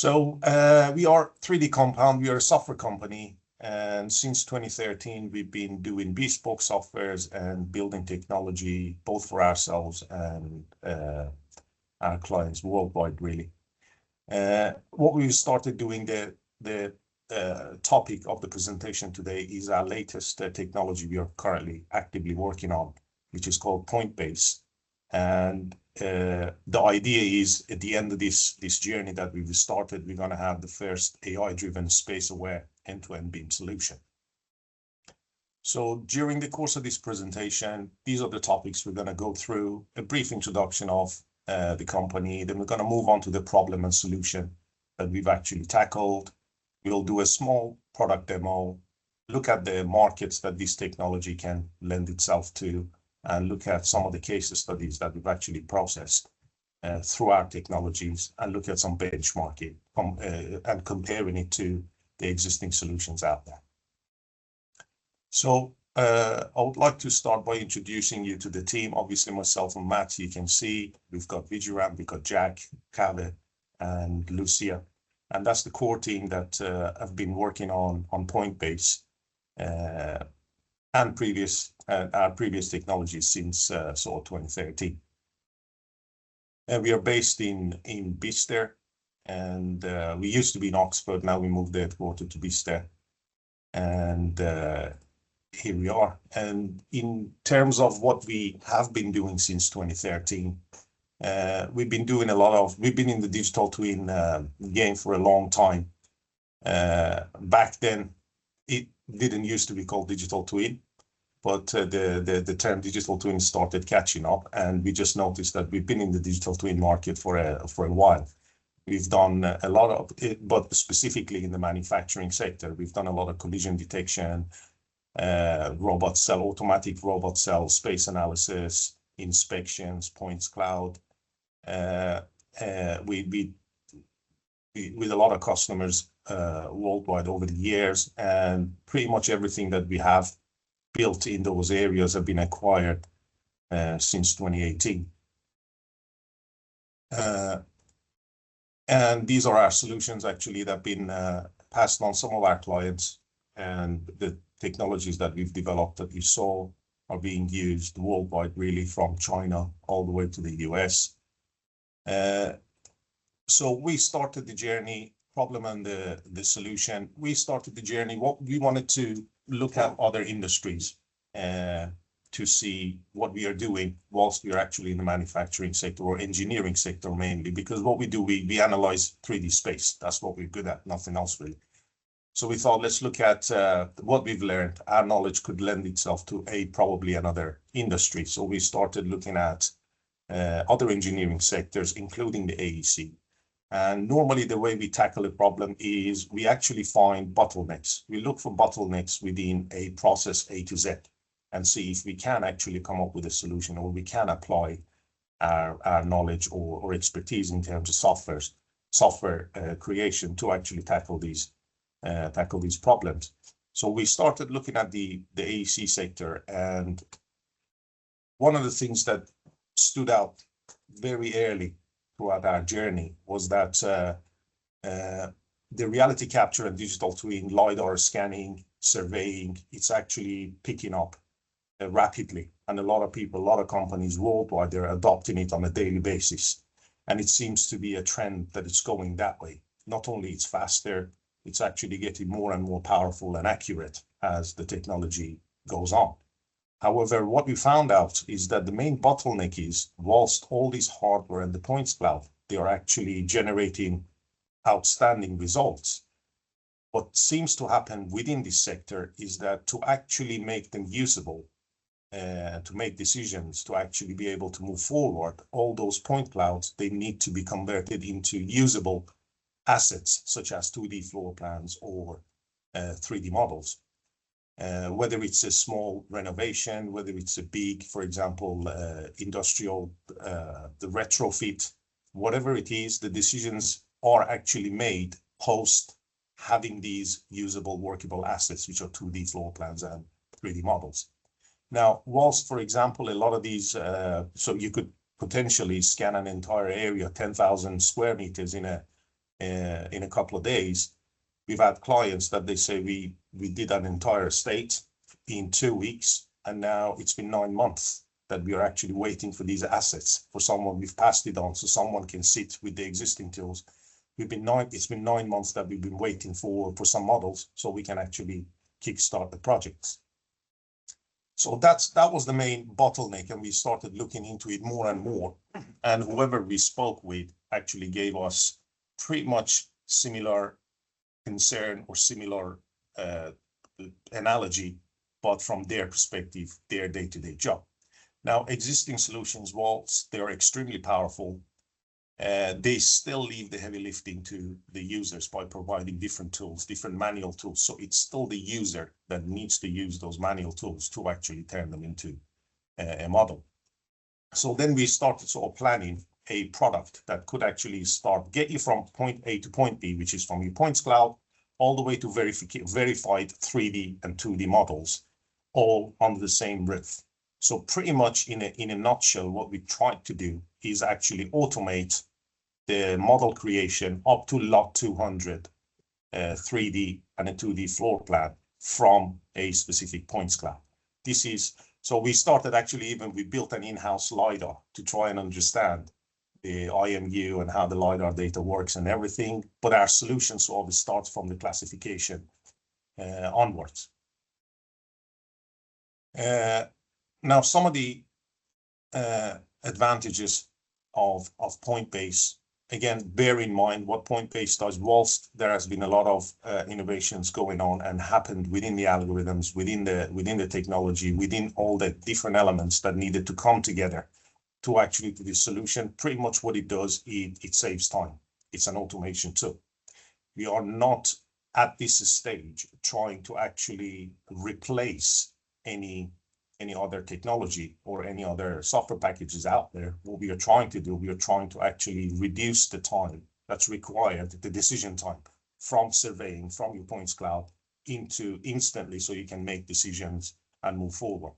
We are 3DCompound. We are a software company, and since 2013, we've been doing bespoke softwares and building technology both for ourselves and our clients worldwide, really. What we've started doing, the topic of the presentation today is our latest technology we are currently actively working on, which is called point-based. And the idea is at the end of this journey that we've started, we're going to have the first AI-driven space-aware end-to-end BIM solution. So during the course of this presentation, these are the topics we're going to go through: a brief introduction of the company, then we're going to move on to the problem and solution that we've actually tackled. We'll do a small product demo, look at the markets that this technology can lend itself to, and look at some of the case studies that we've actually processed through our technologies, and look at some benchmarking and comparing it to the existing solutions out there. So I would like to start by introducing you to the team. Obviously, myself and Matt, you can see we've got Vigiram, we've got Jack, Kave, and Lucia. And that's the core team that have been working on point-based and our previous technologies since sort of 2013. And we are based in Bicester, and we used to be in Oxford. Now we moved the headquarters to Bicester, and here we are. And in terms of what we have been doing since 2013, we've been in the digital twin game for a long time. Back then, it didn't used to be called digital twin, but the term digital twin started catching up, and we just noticed that we've been in the digital twin market for a while. We've done a lot of it, but specifically in the manufacturing sector, we've done a lot of collision detection, automatic robot cell, space analysis, inspections, points cloud, with a lot of customers worldwide over the years, and pretty much everything that we have built in those areas have been acquired since 2018. And these are our solutions actually that have been passed on some of our clients, and the technologies that we've developed that you saw are being used worldwide, really, from China all the way to the US. So we started the journey, problem and the solution. We started the journey. What we wanted to look at other industries to see what we are doing whilst we are actually in the manufacturing sector or engineering sector mainly, because what we do, we analyze 3D space. That's what we're good at, nothing else really. So we thought, let's look at what we've learned. Our knowledge could lend itself to probably another industry. So we started looking at other engineering sectors, including the AEC. And normally the way we tackle a problem is we actually find bottlenecks. We look for bottlenecks within a process A to Z and see if we can actually come up with a solution, or we can apply our knowledge or expertise in terms of software creation to actually tackle these problems. So we started looking at the AEC sector, and one of the things that stood out very early throughout our journey was that the reality capture and digital twin, LiDAR scanning, surveying, it's actually picking up rapidly. And a lot of companies worldwide, they're adopting it on a daily basis. And it seems to be a trend that it's going that way. Not only it's faster, it's actually getting more and more powerful and accurate as the technology goes on. However, what we found out is that the main bottleneck is, whilst all this hardware and the points cloud, they are actually generating outstanding results. What seems to happen within this sector is that to actually make them usable, to make decisions, to actually be able to move forward, all those point clouds, they need to be converted into usable assets, such as 2D floor plans or 3D models. Whether it's a small renovation, whether it's a big, for example, industrial, the retrofit, whatever it is, the decisions are actually made post having these usable, workable assets, which are 2D floor plans and 3D models. Now, whilst, for example, a lot of these, so you could potentially scan an entire area, 10,000 square meters in a in a couple of days. We've had clients that they say we did an entire estate in 2 weeks, and now it's been 9 months that we are actually waiting for these assets for someone. We've passed it on so someone can sit with the existing tools. It's been 9 months that we've been waiting for some models so we can actually kickstart the projects. So that was the main bottleneck, and we started looking into it more and more. And whoever we spoke with actually gave us pretty much similar concern or similar analogy, but from their perspective, their day-to-day job. Now, existing solutions, whilst they are extremely powerful, they still leave the heavy lifting to the users by providing different tools, different manual tools. So it's still the user that needs to use those manual tools to actually turn them into a model. So then we started sort of planning a product that could actually get you from point A to point B, which is from your points cloud, all the way to verified 3D and 2D models, all under the same roof. So pretty much in a nutshell, what we tried to do is actually automate the model creation up to lot 200 3D and a 2D floor plan from a specific points cloud. So we started actually we built an in-house LiDAR to try and understand the IMU and how the LiDAR data works and everything. But our solution sort of starts from the classification onwards. Now, some of the advantages of point-based, again, bear in mind what point-based does. Whilst there has been a lot of innovations going on and happened within the algorithms, within the technology, within all the different elements that needed to come together to actually do this solution, pretty much what it does, it saves time. It's an automation tool. We are not at this stage trying to actually replace any other technology or any other software packages out there. What we are trying to do, we are trying to actually reduce the time that's required, the decision time from surveying, from your points cloud into instantly, so you can make decisions and move forward.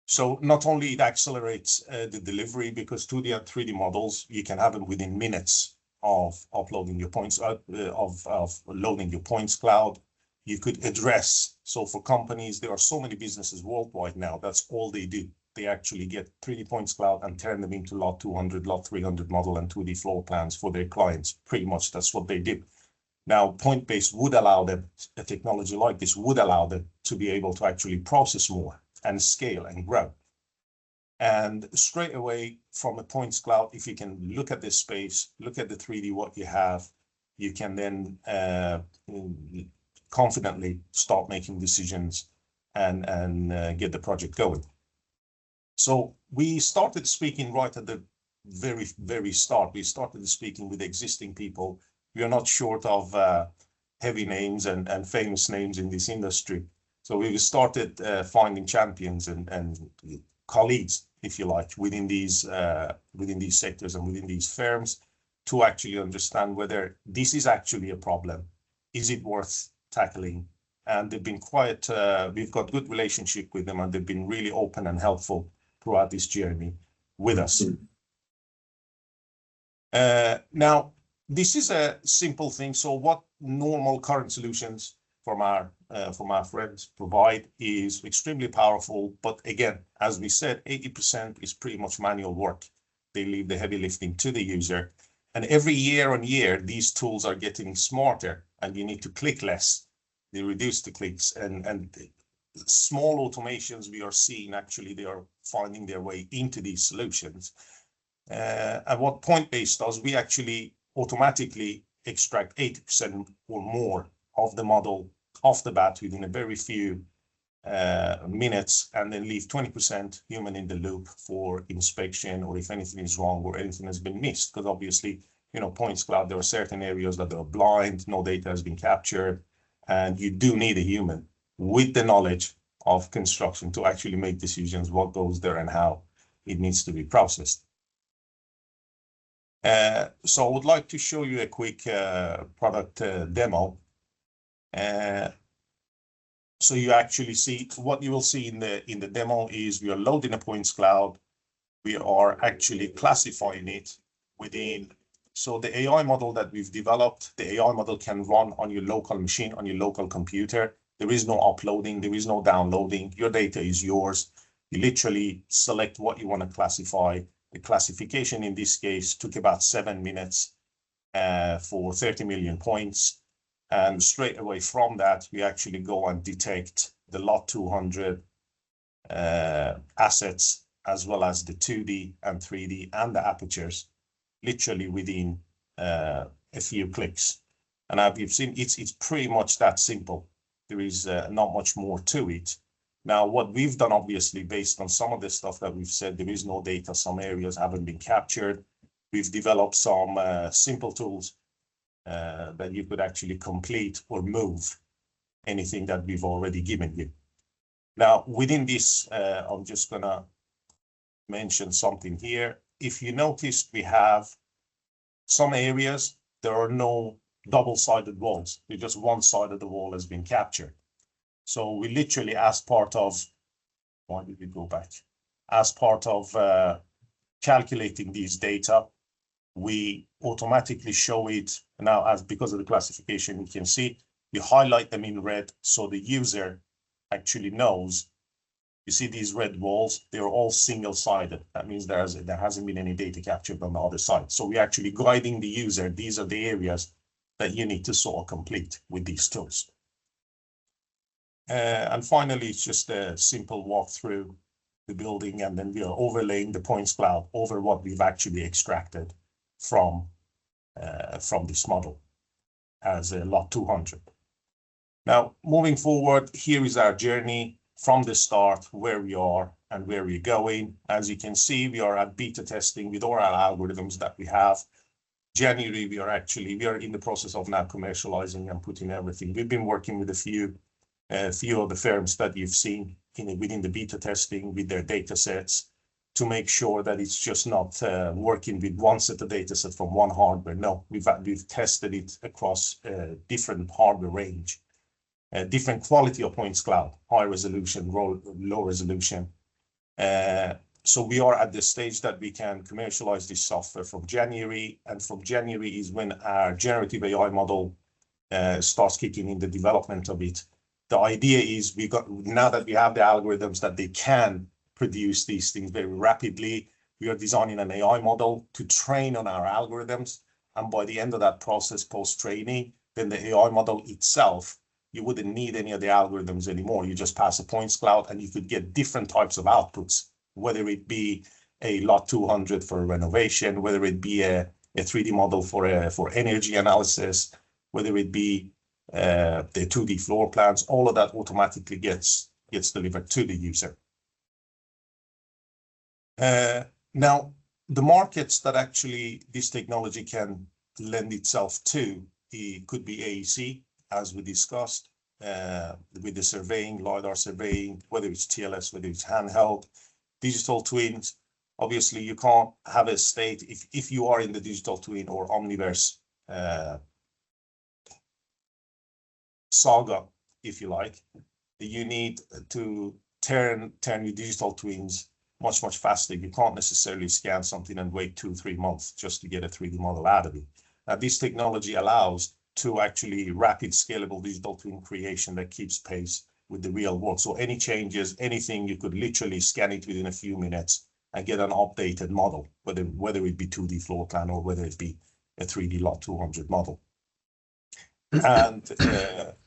So not only it accelerates the delivery, because 2D and 3D models, you can have them within minutes of uploading your points, of loading your points cloud. You could address, so for companies, there are so many businesses worldwide now, that's all they do. They actually get 3D points cloud and turn them into lot 200, lot 300 model and 2D floor plans for their clients. Pretty much that's what they do. Now, point-based would allow them, a technology like this would allow them to be able to actually process more and scale and grow. And straight away from a points cloud, if you can look at this space, look at the 3D, what you have, you can then confidently start making decisions and get the project going. So we started speaking right at the very start. We started speaking with existing people. We are not short of heavy names and famous names in this industry. So we started finding champions and colleagues, if you like, within these sectors and within these firms to actually understand whether this is actually a problem. Is it worth tackling? And they've been quite, we've got good relationship with them, and they've been really open and helpful throughout this journey with us. Now, this is a simple thing. So what normal current solutions from our friends provide is extremely powerful. But again, as we said, 80% is pretty much manual work. They leave the heavy lifting to the user. And every year on year, these tools are getting smarter, and you need to click less. They reduce the clicks, and small automations we are seeing, actually, they are finding their way into these solutions. And what point-based does, we actually automatically extract 80% or more of the model off the bat within a very few minutes, and then leave 20% human in the loop for inspection, or if anything is wrong or anything has been missed. Because obviously, you know, points cloud, there are certain areas that are blind, no data has been captured, and you do need a human with the knowledge of construction to actually make decisions what goes there and how it needs to be processed. So I would like to show you a quick product demo. So you actually see what you will see in the demo is we are loading a points cloud. We are actually classifying it within So the AI model that we've developed, the AI model can run on your local machine, on your local computer. There is no uploading, there is no downloading. Your data is yours. You literally select what you want to classify. The classification in this case took about 7 minutes for 30 million points. And straight away from that, we actually go and detect the lot 200 assets, as well as the 2D and 3D and the apertures, literally within a few clicks. And as you've seen, it's pretty much that simple. There is not much more to it. Now, what we've done, obviously, based on some of the stuff that we've said, there is no data, some areas haven't been captured. We've developed some simple tools that you could actually complete or move anything that we've already given you. Now, within this, I'm just gonna mention something here. If you notice, we have some areas, there are no double-sided walls. Just one side of the wall has been captured. So we literally, as part of, why did we go back? As part of calculating these data, we automatically show it now, as because of the classification, you can see we highlight them in red, so the user actually knows. You see these red walls, they're all single-sided. That means there hasn't been any data captured on the other side. So we're actually guiding the user. These are the areas that you need to sort of complete with these tools. And finally, it's just a simple walk through the building, and then we are overlaying the points cloud over what we've actually extracted from this model as a lot 200. Now, moving forward, here is our journey from the start, where we are and where we're going. As you can see, we are at beta testing with all our algorithms that we have. January, we are in the process of now commercializing and putting everything. We've been working with a few of the firms that you've seen within the beta testing with their data sets to make sure that it's just not working with one set of data set from one hardware. No, we've tested it across different hardware range, different quality of points cloud, high resolution, low resolution. So we are at the stage that we can commercialize this software from January, and from January is when our generative AI model starts kicking in the development of it. The idea is now that we have the algorithms that they can produce these things very rapidly, we are designing an AI model to train on our algorithms. And by the end of that process, post-training, then the AI model itself, you wouldn't need any of the algorithms anymore. You just pass a points cloud and you could get different types of outputs, whether it be a lot 200 for renovation, whether it be a 3D model for energy analysis, whether it be the 2D floor plans, all of that automatically gets delivered to the user. Now, the markets that actually this technology can lend itself to, it could be AEC, as we discussed, with the surveying, LiDAR surveying, whether it's TLS, whether it's handheld, digital twins. Obviously, you can't have a state, if you are in the digital twin or Omniverse saga, if you like, you need to turn your digital twins much faster. You can't necessarily scan something and wait 2-3 months just to get a 3D model out of it. Now, this technology allows to actually rapid scalable digital twin creation that keeps pace with the real world. So any changes, anything, you could literally scan it within a few minutes and get an updated model, whether it be 2D floor plan or whether it be a 3D lot 200 model. And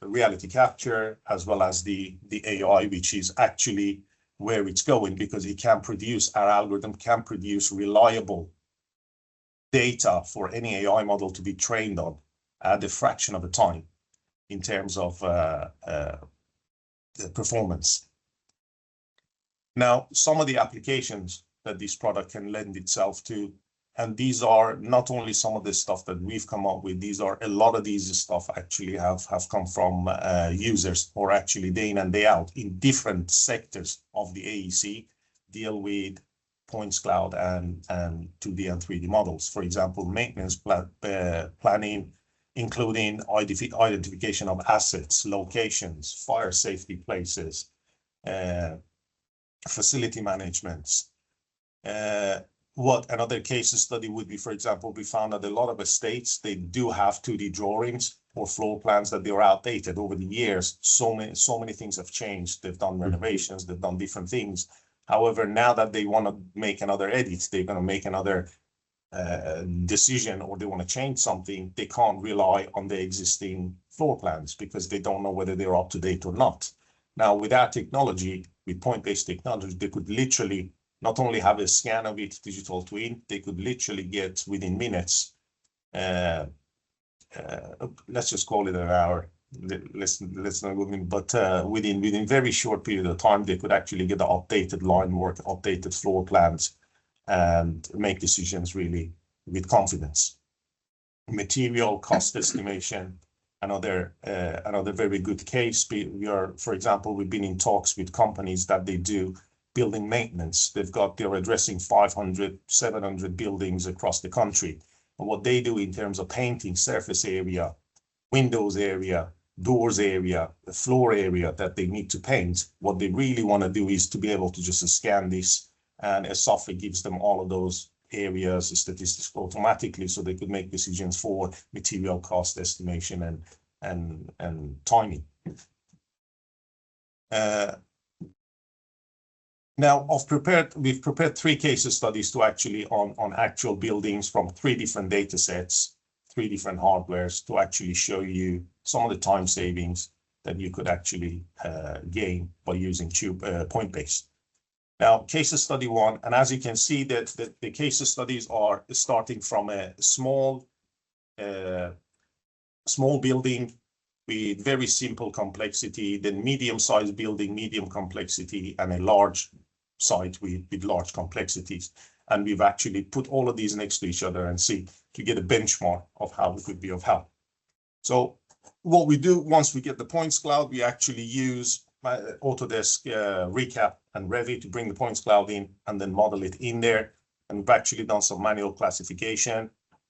reality capture, as well as the AI, which is actually where it's going, because it can produce, our algorithm can produce reliable data for any AI model to be trained on at a fraction of a time in terms of the performance. Now, some of the applications that this product can lend itself to, and these are not only some of the stuff that we've come up with, these are a lot of these stuff actually have come from users, or actually day in and day out in different sectors of the AEC deal with points cloud and 2D and 3D models. For example, maintenance planning, including identification of assets, locations, fire safety places, facility management, what another case study would be, for example, we found that a lot of estates, they do have 2D drawings or floor plans that they are outdated over the years. So many things have changed. They've done renovations, they've done different things. However, now that they want to make another edit, they're going to make another decision, or they want to change something, they can't rely on the existing floor plans because they don't know whether they're up to date or not. Now, with our technology, with point-based technology, they could literally not only have a scan of it, digital twin, they could literally get within minutes, let's just call it an hour, let's not go in, but within very short period of time, they could actually get the updated line work, updated floor plans, and make decisions really with confidence. Material cost estimation, another very good case. For example, we've been in talks with companies that they do building maintenance. They're addressing 500, 700 buildings across the country. And what they do in terms of painting, surface area, windows area, doors area, the floor area that they need to paint, what they really want to do is to be able to just scan this, and a software gives them all of those areas, statistics automatically, so they could make decisions for material cost estimation and timing. Now, we've prepared 3 case studies to actually on actual buildings from 3 different data sets, 3 different hardwares, to actually show you some of the time savings that you could actually gain by using point-based. Now, case study 1, and as you can see that the case studies are starting from a small building with very simple complexity, then medium-sized building, medium complexity, and a large site with large complexities. And we've actually put all of these next to each other and see to get a benchmark of how it could be of help. So what we do once we get the points cloud, we actually use Autodesk Recap and Revit to bring the points cloud in and then model it in there. And we've actually done some manual classification,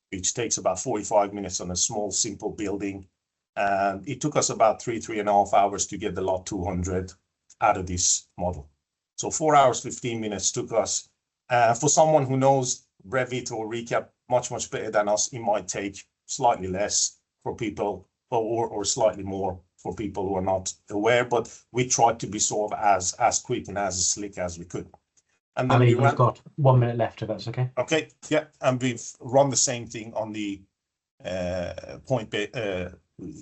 which takes about 45 minutes on a small, simple building. And it took us about 3.5 hours to get the lot 200 out of this model. So 4 hours, 15 minutes took us. For someone who knows Revit or Recap much better than us, it might take slightly less for people, or slightly more for people who are not aware, but we tried to be sort of as quick and as slick as we could. And then we've got 1 minute left, if that's okay. Okay, yeah, and we've run the same thing on the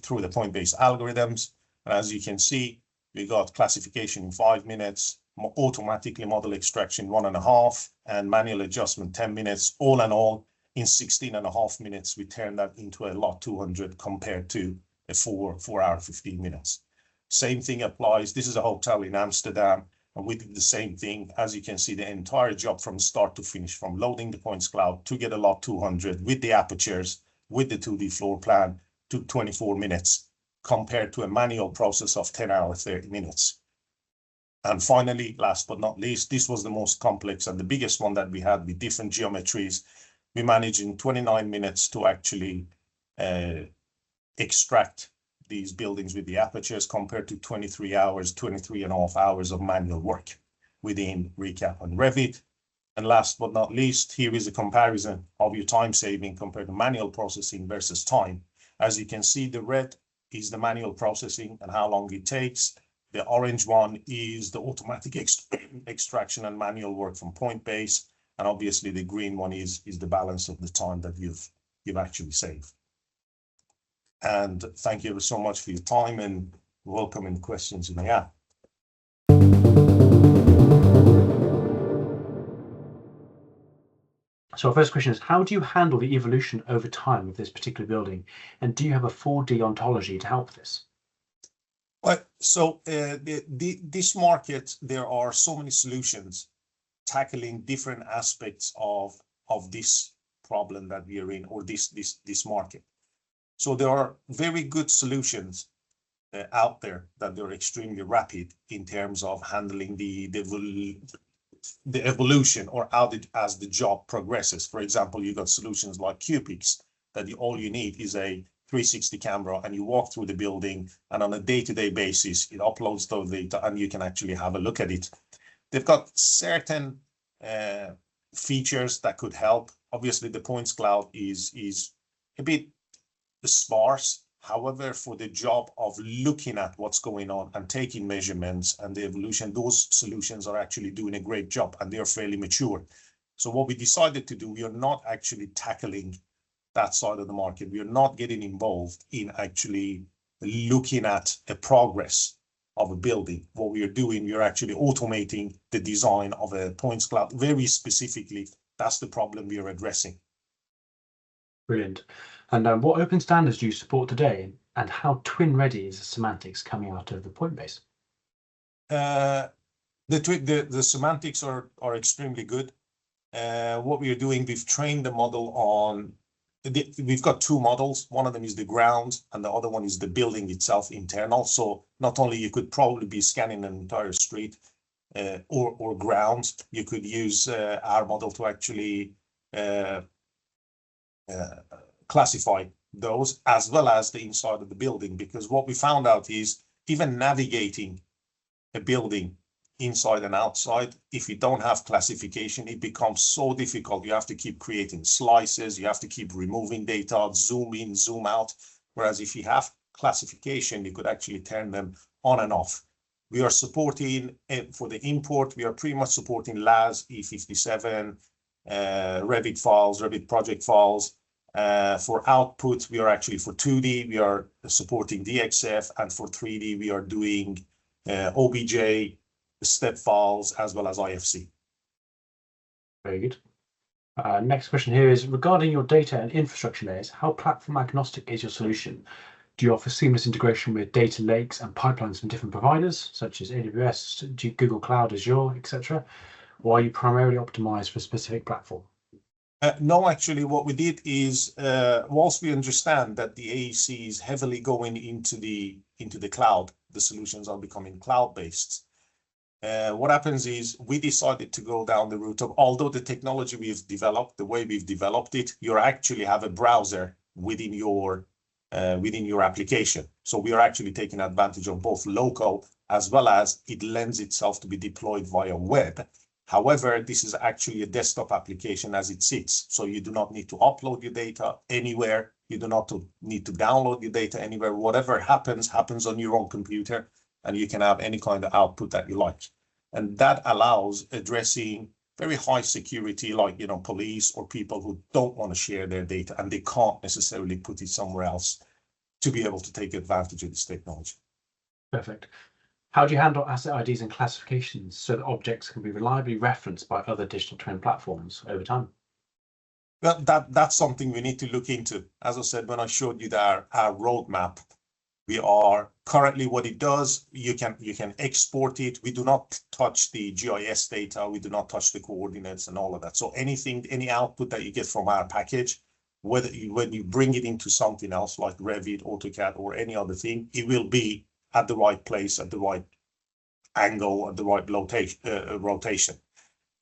through the point-based algorithms. And as you can see, we got classification in 5 minutes, automatically model extraction 1.5, and manual adjustment 10 minutes. All in all, in 16.5 minutes, we turned that into a lot 200 compared to a 4 hour 15 minutes. Same thing applies. This is a hotel in Amsterdam, and we did the same thing. As you can see, the entire job from start to finish, from loading the points cloud to get a lot 200 with the apertures, with the 2D floor plan, took 24 minutes compared to a manual process of 10 hours, 30 minutes. And finally, last but not least, this was the most complex and the biggest one that we had with different geometries. We managed in 29 minutes to actually extract these buildings with the apertures compared to 23.5 hours of manual work within Recap and Revit. And last but not least, here is a comparison of your time saving compared to manual processing versus time. As you can see, the red is the manual processing and how long it takes. The orange one is the automatic extraction and manual work from point base. And obviously the green one is the balance of the time that you've actually saved. And thank you so much for your time, and welcome any questions you may have. So our first question is, how do you handle the evolution over time of this particular building? And do you have a 4D ontology to help this? Well, so this market, there are so many solutions tackling different aspects of this problem that we are in, or this market. So there are very good solutions out there that they're extremely rapid in terms of handling the evolution, or as the job progresses. For example, you got solutions like Gilkes that all you need is a 360 camera, and you walk through the building, and on a day-to-day basis, it uploads those data and you can actually have a look at it. They've got certain features that could help. Obviously, the points cloud is a bit sparse. However, for the job of looking at what's going on and taking measurements and the evolution, those solutions are actually doing a great job and they are fairly mature. So what we decided to do, we are not actually tackling that side of the market. We are not getting involved in actually looking at a progress of a building. What we are doing, we are actually automating the design of a points cloud very specifically. That's the problem we are addressing. Brilliant. And what open standards do you support today, and how twin ready is the semantics coming out of the point base? The semantics are extremely good. What we are doing, we've trained the model on, we've got two models. One of them is the ground and the other one is the building itself, internal. So not only you could probably be scanning an entire street or ground, you could use our model to actually classify those as well as the inside of the building, because what we found out is even navigating a building inside and outside, if you don't have classification, it becomes so difficult. You have to keep creating slices, you have to keep removing data, zoom in, zoom out. Whereas if you have classification, you could actually turn them on and off. We are supporting for the import, we are pretty much supporting LAS, E57, Revit files, Revit project files. For output, we are actually for 2D, we are supporting DXF, and for 3D, we are doing OBJ, step files, as well as IFC. Very good. Next question here is regarding your data and infrastructure layers, how platform agnostic is your solution? Do you offer seamless integration with data lakes and pipelines from different providers, such as AWS, Google Cloud, Azure, etc.? Or are you primarily optimized for a specific platform? No, actually, what we did is, whilst we understand that the AEC is heavily going into the cloud, the solutions are becoming cloud-based. What happens is we decided to go down the route of, although the technology we've developed, the way we've developed it, you actually have a browser within your application. So we are actually taking advantage of both local as well as it lends itself to be deployed via web. However, this is actually a desktop application as it sits. So you do not need to upload your data anywhere. You do not need to download your data anywhere. Whatever happens on your own computer, and you can have any kind of output that you like. And that allows addressing very high security, like, police or people who don't want to share their data and they can't necessarily put it somewhere else to be able to take advantage of this technology. Perfect. How do you handle asset IDs and classifications so that objects can be reliably referenced by other digital twin platforms over time? Well, that's something we need to look into. As I said, when I showed you our roadmap, we are currently what it does, you can export it. We do not touch the GIS data. We do not touch the coordinates and all of that. So any output that you get from our package, when you bring it into something else like Revit, AutoCAD, or any other thing, it will be at the right place, at the right angle, at the right rotation.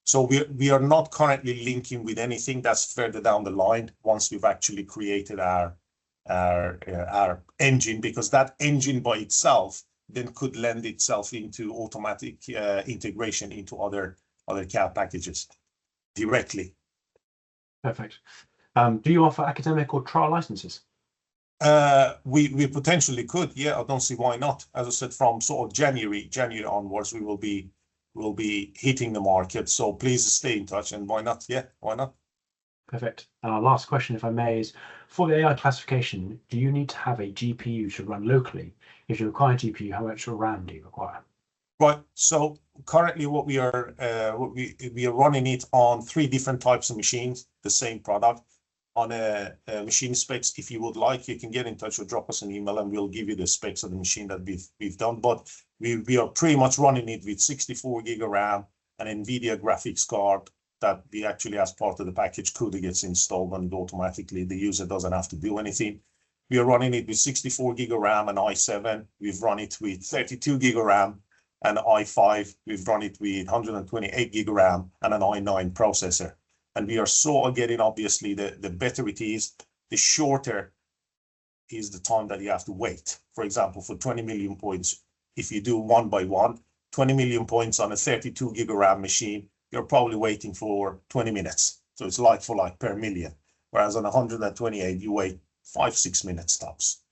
So we are not currently linking with anything. That's further down the line once we've actually created our engine, because that engine by itself then could lend itself into automatic integration into other CAD packages directly. Perfect. Do you offer academic or trial licenses? We potentially could, yeah. I don't see why not. As I said, from sort of January onwards, we will be hitting the market. So please stay in touch, and why not? Yeah, why not? Perfect. And our last question, if I may, is for the AI classification, do you need to have a GPU to run locally? If you require a GPU, how much RAM do you require? Right. So currently, what we are running it on 3 different types of machines, the same product. On a machine specs, if you would like, you can get in touch or drop us an email, and we'll give you the specs of the machine that we've done. But we are pretty much running it with 64 gig of RAM, an NVIDIA graphics card that we actually, as part of the package, CUDA gets installed and automatically the user doesn't have to do anything. We are running it with 64 gig of RAM and i7. We've run it with 32 gig of RAM and i5. We've run it with 128 gig of RAM and an i9 processor. And we are so getting, obviously, the better it is, the shorter is the time that you have to wait. For example, for 20 million points, if you do one by one, 20 million points on a 32 gig of RAM machine you're probably waiting for 20 minutes. So it's like for like per million. Whereas on 128, you wait 5-6 minutes tops.